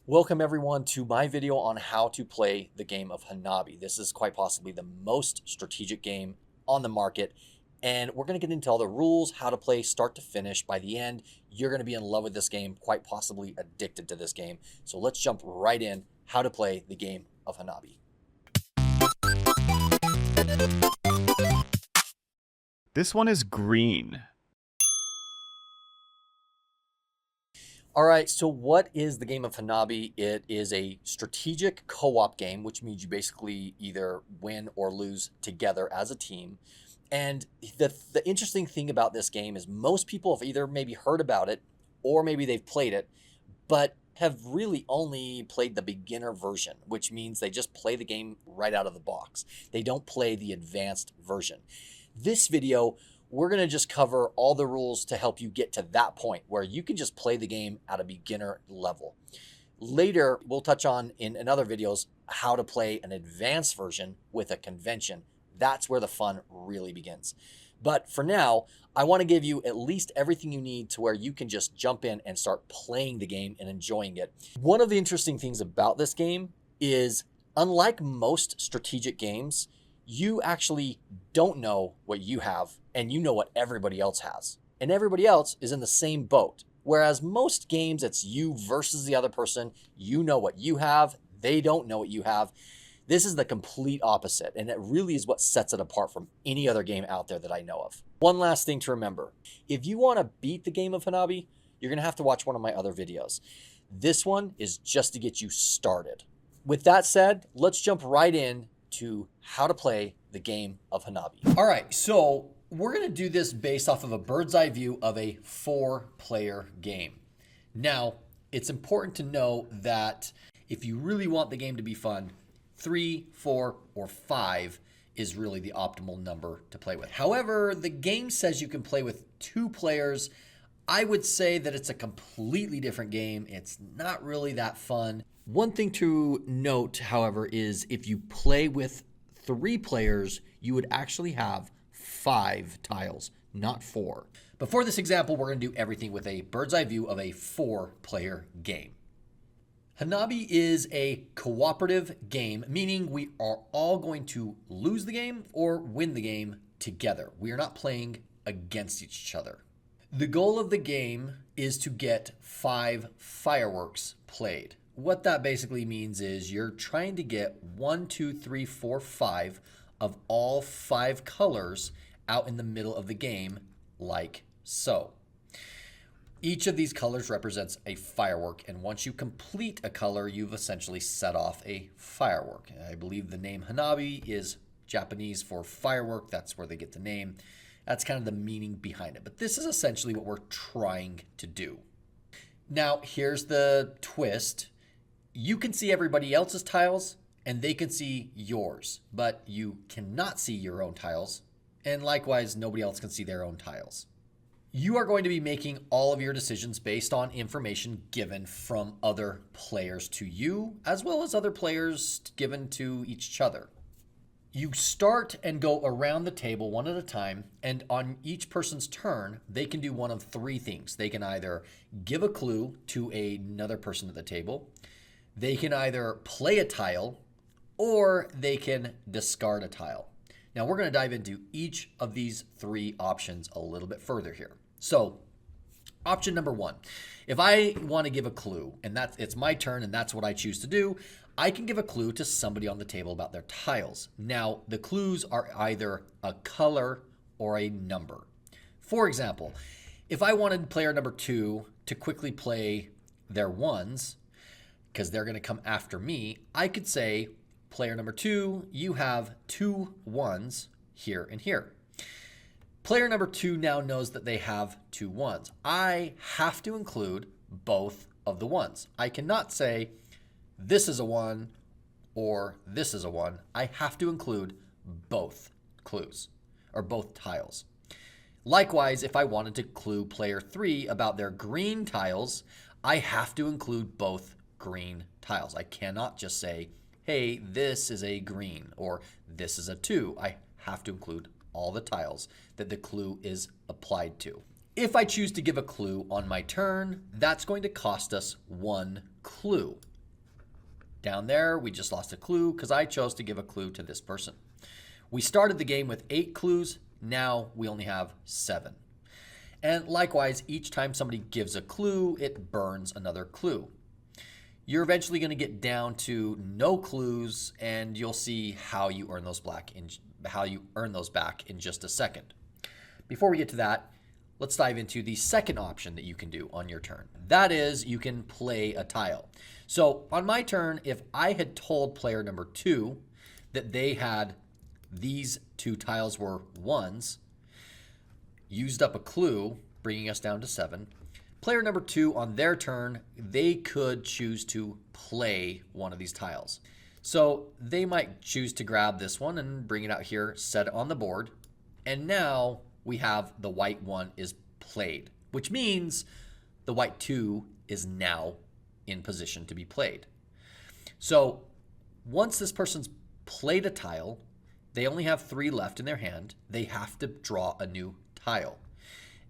Welcome everyone to my video on how to play the game of Hanabi. This is quite possibly the most strategic game on the market, and we're going to get into all the rules, how to play start to finish. By the end, you're going to be in love with this game, quite possibly addicted to this game. So let's jump right in, how to play the game of Hanabi. This one is green. All right, so what is the game of Hanabi? It is a strategic co-op game, which means you basically either win or lose together as a team. And the interesting thing about this game is most people have either maybe heard about it or maybe they've played it, but have really only played the beginner version, which means they just play the game right out of the box. They don't play the advanced version. This video, we're going to just cover all the rules to help you get to that point where you can just play the game at a beginner level. Later, we'll touch on in other videos how to play an advanced version with a convention. That's where the fun really begins. But for now, I want to give you at least everything you need to where you can just jump in and start playing the game and enjoying it. One of the interesting things about this game is, unlike most strategic games, you actually don't know what you have and you know what everybody else has. And everybody else is in the same boat. Whereas most games, it's you versus the other person. You know what you have. They don't know what you have. This is the complete opposite, and it really is what sets it apart from any other game out there that I know of. One last thing to remember. If you want to beat the game of Hanabi, you're going to have to watch one of my other videos. This one is just to get you started. With that said, let's jump right in to how to play the game of Hanabi. All right, so we're going to do this based off of a bird's eye view of a 4-player game. Now, it's important to know that if you really want the game to be fun, 3, 4, or 5 is really the optimal number to play with. However, the game says you can play with 2 players. I would say that it's a completely different game. It's not really that fun. One thing to note, however, is if you play with 3 players, you would actually have 5 tiles, not 4. But for this example, we're going to do everything with a bird's eye view of a 4-player game. Hanabi is a cooperative game, meaning we are all going to lose the game or win the game together. We are not playing against each other. The goal of the game is to get 5 fireworks played. What that basically means is you're trying to get 1, 2, 3, 4, 5 of all 5 colors out in the middle of the game, like so. Each of these colors represents a firework, and once you complete a color, you've essentially set off a firework. I believe the name Hanabi is Japanese for firework. That's where they get the name. That's kind of the meaning behind it. But this is essentially what we're trying to do. Now, here's the twist. You can see everybody else's tiles, and they can see yours, but you cannot see your own tiles, and likewise, nobody else can see their own tiles. You are going to be making all of your decisions based on information given from other players to you, as well as other players given to each other. You start and go around the table one at a time, and on each person's turn, they can do one of 3 things. They can either give a clue to another person at the table, they can either play a tile, or they can discard a tile. Now we're going to dive into each of these 3 options a little bit further here. So option number 1, if I want to give a clue, and it's my turn and that's what I choose to do, I can give a clue to somebody on the table about their tiles. Now, the clues are either a color or a number. For example, if I wanted player number 2 to quickly play their 1s, because they're going to come after me, I could say, player number 2, you have 2 1s here and here. Player number 2 now knows that they have 2 1s. I have to include both of the 1s. I cannot say, this is a 1 or this is a 1. I have to include both clues or both tiles. Likewise, if I wanted to clue player 3 about their green tiles, I have to include both green tiles. I cannot just say, hey, this is a green or this is a 2. I have to include all the tiles that the clue is applied to. If I choose to give a clue on my turn, that's going to cost us 1 clue. Down there, we just lost a clue because I chose to give a clue to this person. We started the game with 8 clues. Now we only have 7. And likewise, each time somebody gives a clue, it burns another clue. You're eventually going to get down to no clues, and you'll see how you earn those back in just a second. Before we get to that, let's dive into the second option that you can do on your turn. That is, you can play a tile. So on my turn, if I had told player number 2 that they had these 2 tiles were 1s, used up a clue, bringing us down to 7. Player number 2, on their turn, they could choose to play one of these tiles. So they might choose to grab this one and bring it out here, set it on the board. And now we have the white 1 is played, which means the white 2 is now in position to be played. So once this person's played a tile, they only have 3 left in their hand. They have to draw a new tile.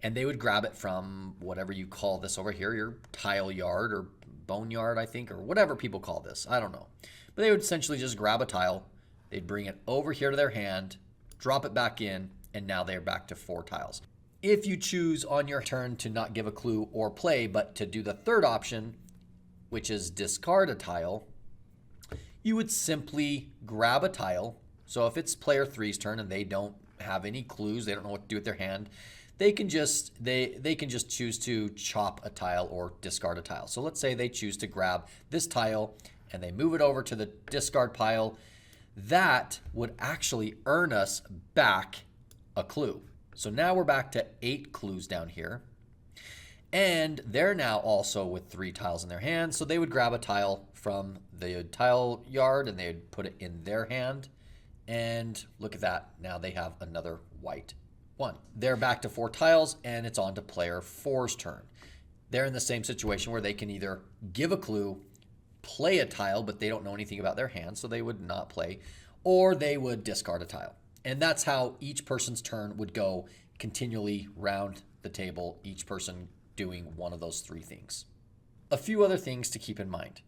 And they would grab it from whatever you call this over here, your tile yard or boneyard, I think, or whatever people call this. I don't know. But they would essentially just grab a tile. They'd bring it over here to their hand, drop it back in, and now they're back to 4 tiles. If you choose on your turn to not give a clue or play, but to do the third option, which is discard a tile, you would simply grab a tile. So if it's player 3's turn and they don't have any clues, they don't know what to do with their hand, they can just choose to chop a tile or discard a tile. So let's say they choose to grab this tile and they move it over to the discard pile. That would actually earn us back a clue. So now we're back to 8 clues down here. And they're now also with 3 tiles in their hand. So they would grab a tile from the tile yard and they would put it in their hand. And look at that. Now they have another white 1. They're back to 4 tiles and it's on to player 4's turn. They're in the same situation where they can either give a clue, play a tile, but they don't know anything about their hand, so they would not play, or they would discard a tile. And that's how each person's turn would go continually round the table, each person doing one of those 3 things. A few other things to keep in mind.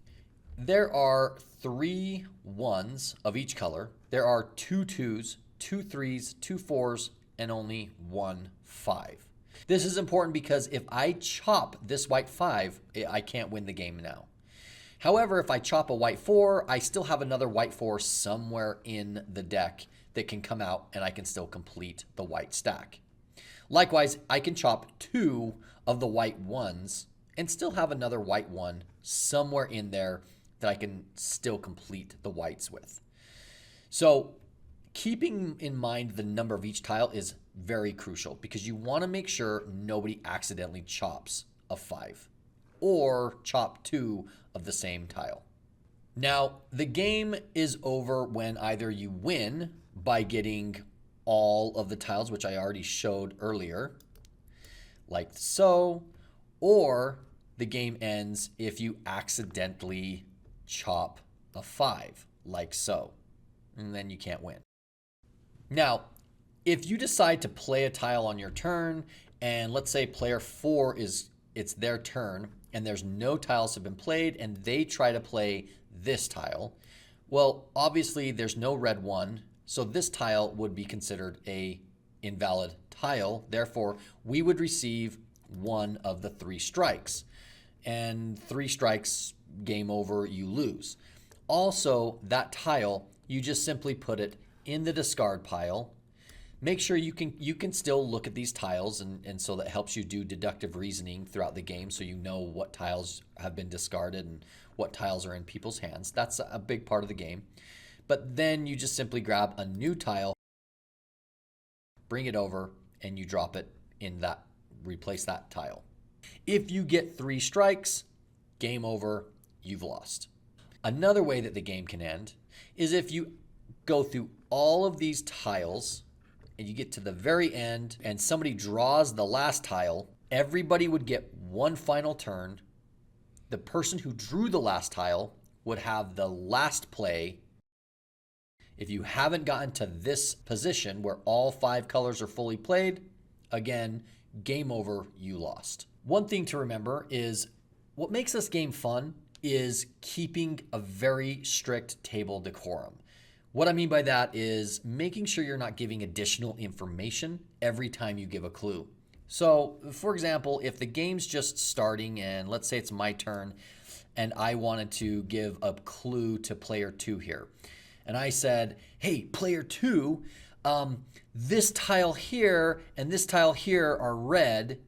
There are 3 1s of each color. There are 2 2s, 2 3s, 2 4s, and only 1 5. This is important because if I chop this white 5, I can't win the game now. However, if I chop a white 4, I still have another white 4 somewhere in the deck that can come out and I can still complete the white stack. Likewise, I can chop 2 of the white 1s and still have another white 1 somewhere in there that I can still complete the whites with. So keeping in mind the number of each tile is very crucial because you want to make sure nobody accidentally chops a 5 or chop 2 of the same tile. Now, the game is over when either you win by getting all of the tiles, which I already showed earlier, like so, or the game ends if you accidentally chop a 5, like so, and then you can't win. Now, if you decide to play a tile on your turn, and let's say player 4 it's their turn, and there's no tiles have been played, and they try to play this tile, well, obviously there's no red 1, so this tile would be considered a invalid tile. Therefore, we would receive 1 of the 3 strikes. And 3 strikes, game over, you lose. Also, that tile, you just simply put it in the discard pile. Make sure you can still look at these tiles, and so that helps you do deductive reasoning throughout the game so you know what tiles have been discarded and what tiles are in people's hands. That's a big part of the game. But then you just simply grab a new tile, bring it over, and you drop it in that, replace that tile. If you get 3 strikes, game over, you've lost. Another way that the game can end is if you go through all of these tiles and you get to the very end and somebody draws the last tile, everybody would get 1 final turn. The person who drew the last tile would have the last play. If you haven't gotten to this position where all 5 colors are fully played, again, game over, you lost. One thing to remember is what makes this game fun is keeping a very strict table decorum. What I mean by that is making sure you're not giving additional information every time you give a clue. So, for example, if the game's just starting and let's say it's my turn and I wanted to give a clue to player two here, and I said, hey, player two, this tile here and this tile here are red,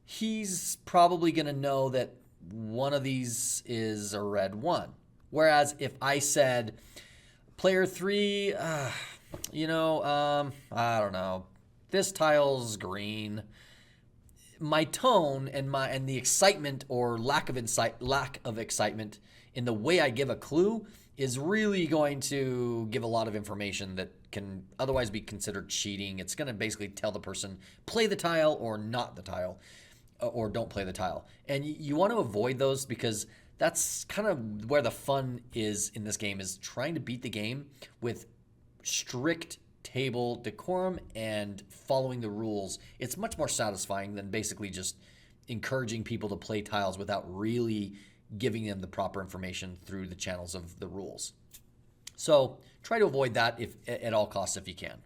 he's probably going to know that one of these is a red one. Whereas if I said, player three, I don't know, this tile's green, my tone and the excitement or lack of excitement in the way I give a clue is really going to give a lot of information that can otherwise be considered cheating. It's going to basically tell the person play the tile or not the tile, or don't play the tile. And you want to avoid those because that's kind of where the fun is in this game, is trying to beat the game with strict table decorum and following the rules. It's much more satisfying than basically just encouraging people to play tiles without really giving them the proper information through the channels of the rules. So try to avoid that if at all costs if you can.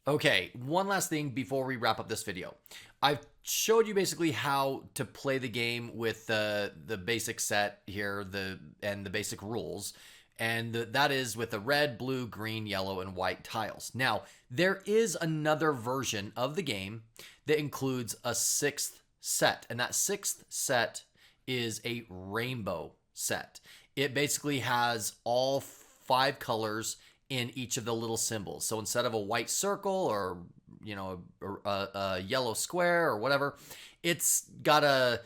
Okay, one last thing before we wrap up this video. I've showed you basically how to play the game with the basic set here, and the basic rules. And that is with the red, blue, green, yellow, and white tiles. Now, there is another version of the game that includes a sixth set. And that sixth set is a rainbow set. It basically has all 5 colors in each of the little symbols. So instead of a white circle or a yellow square or whatever, it's got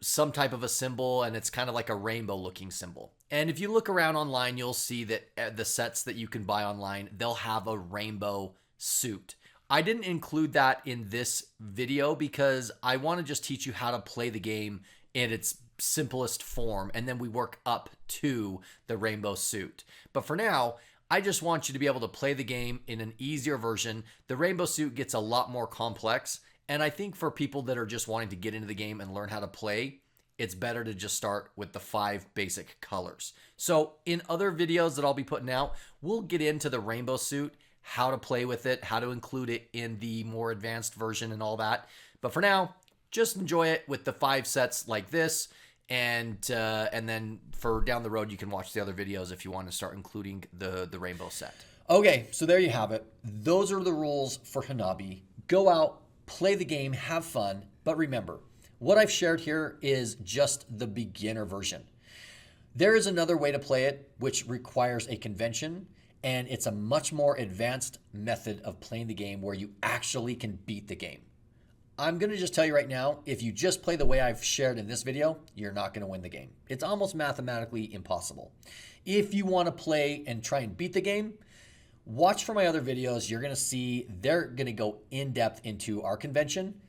some type of a symbol, and it's kind of like a rainbow looking symbol. And if you look around online, you'll see that the sets that you can buy online, they'll have a rainbow suit. I didn't include that in this video because I want to just teach you how to play the game in its simplest form, and then we work up to the rainbow suit. But for now, I just want you to be able to play the game in an easier version. The rainbow suit gets a lot more complex, and I think for people that are just wanting to get into the game and learn how to play, it's better to just start with the 5 basic colors. So in other videos that I'll be putting out, we'll get into the rainbow suit, how to play with it, how to include it in the more advanced version and all that. But for now, just enjoy it with the 5 sets like this. And then for down the road, you can watch the other videos if you want to start including the rainbow set. Okay, so there you have it. Those are the rules for Hanabi. Go out, play the game, have fun. But remember, what I've shared here is just the beginner version. There is another way to play it, which requires a convention, and it's a much more advanced method of playing the game where you actually can beat the game. I'm going to just tell you right now, if you just play the way I've shared in this video, you're not going to win the game. It's almost mathematically impossible. If you want to play and try and beat the game, watch for my other videos. You're going to see they're going to go in depth into our convention,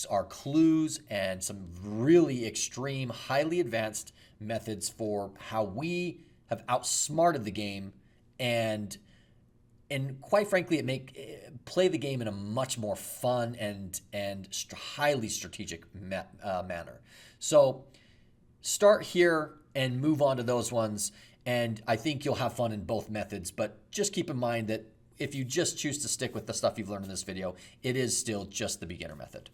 our clues, and some really extreme, highly advanced methods for how we have outsmarted the game and quite frankly, play the game in a much more fun and highly strategic manner. So start here and move on to those ones, and I think you'll have fun in both methods. But just keep in mind that if you just choose to stick with the stuff you've learned in this video, it is still just the beginner method.